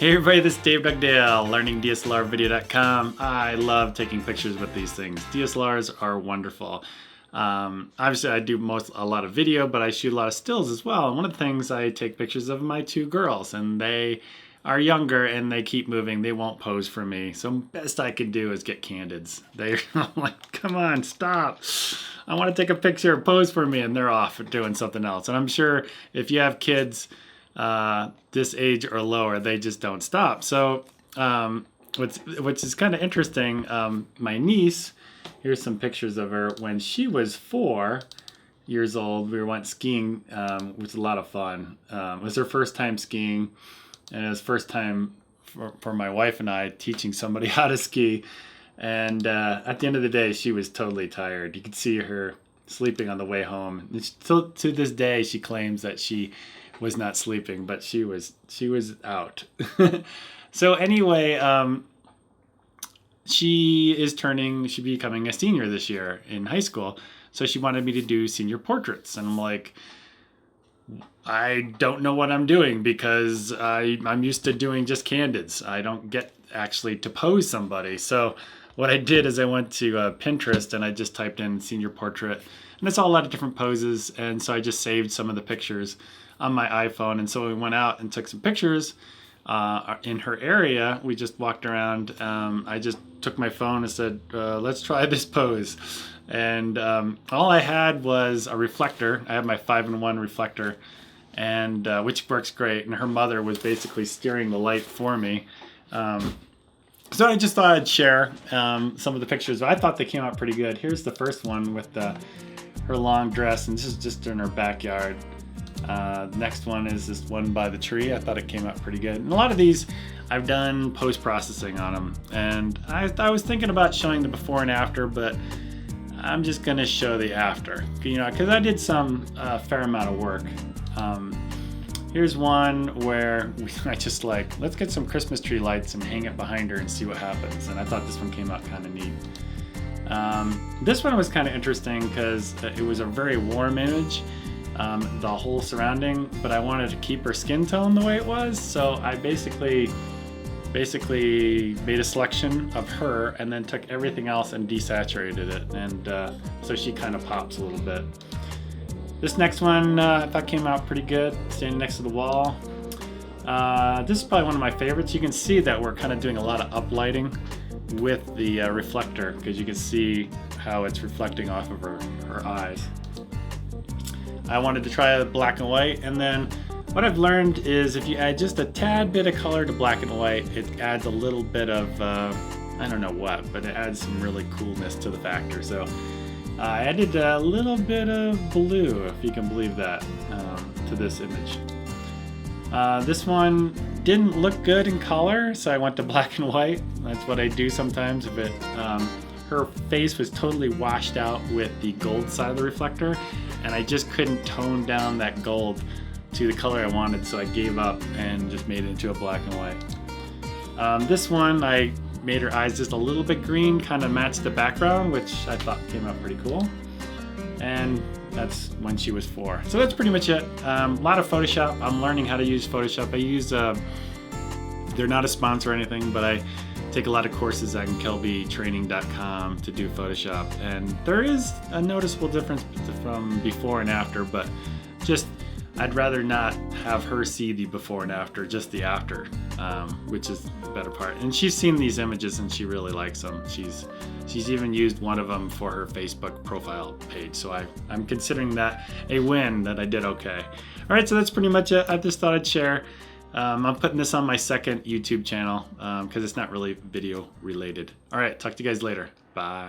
Hey everybody, this is Dave Dugdale, learningdslrvideo.com. I love taking pictures with these things. DSLRs are wonderful. Obviously I do a lot of video, but I shoot a lot of stills as well. And one of the things I take pictures of my two girls, and they are younger and they keep moving. They won't pose for me. So best I can do is get candids. They're like, come on, stop. I want to take a picture, pose for me, and they're off doing something else. And I'm sure if you have kids this age or lower, they just don't stop. So which is kind of interesting, my niece, here's some pictures of her when she was 4 years old. We went skiing, which was a lot of fun. It was her first time skiing, and it was first time for my wife and I teaching somebody how to ski. And at the end of the day, she was totally tired. You could see her sleeping on the way home. Still to this day, she claims that she was not sleeping, but she was out. So anyway, she's becoming a senior this year in high school. So she wanted me to do senior portraits. And I'm like, I don't know what I'm doing because I'm used to doing just candids. I don't get actually to pose somebody. So what I did is I went to Pinterest and I just typed in senior portrait. And it's all a lot of different poses. And so I just saved some of the pictures on my iPhone. And so we went out and took some pictures in her area. We just walked around. I just took my phone and said, let's try this pose. And all I had was a reflector. I have my 5-in-1 reflector, and which works great. And her mother was basically steering the light for me. So I just thought I'd share some of the pictures. I thought they came out pretty good. Here's the first one with her long dress, and this is just in her backyard. Next one is this one by the tree. I thought it came out pretty good. And a lot of these I've done post-processing on them. And I was thinking about showing the before and after, but I'm just gonna show the after, because I did some fair amount of work. Here's one where I just let's get some Christmas tree lights and hang it behind her and see what happens. And I thought this one came out kind of neat. This one was kind of interesting because it was a very warm image, the whole surrounding, but I wanted to keep her skin tone the way it was. So I basically made a selection of her and then took everything else and desaturated it. And so she kind of pops a little bit. This next one I thought came out pretty good, standing next to the wall. This is probably one of my favorites. You can see that we're kind of doing a lot of uplighting with the reflector, because you can see how it's reflecting off of her eyes. I wanted to try black and white, and then what I've learned is if you add just a tad bit of color to black and white, it adds a little bit of, I don't know what, but it adds some really coolness to the factor. So I added a little bit of blue, if you can believe that, to this image. This one didn't look good in color, so I went to black and white. That's what I do sometimes. If her face was totally washed out with the gold side of the reflector, and I just couldn't tone down that gold to the color I wanted, so I gave up and just made it into a black and white. This one, I made her eyes just a little bit green, kind of matched the background, which I thought came out pretty cool. And that's when she was 4. So that's pretty much it. A lot of Photoshop. I'm learning how to use Photoshop. I use, they're not a sponsor or anything, but I take a lot of courses on kelbytraining.com to do Photoshop. And there is a noticeable difference from before and after, but just I'd rather not have her see the before and after, just the after, which is the better part. And she's seen these images and she really likes them. She's even used one of them for her Facebook profile page. So I'm considering that a win, that I did okay. All right, so that's pretty much it. I just thought I'd share. I'm putting this on my second YouTube channel because it's not really video related. All right, talk to you guys later. Bye.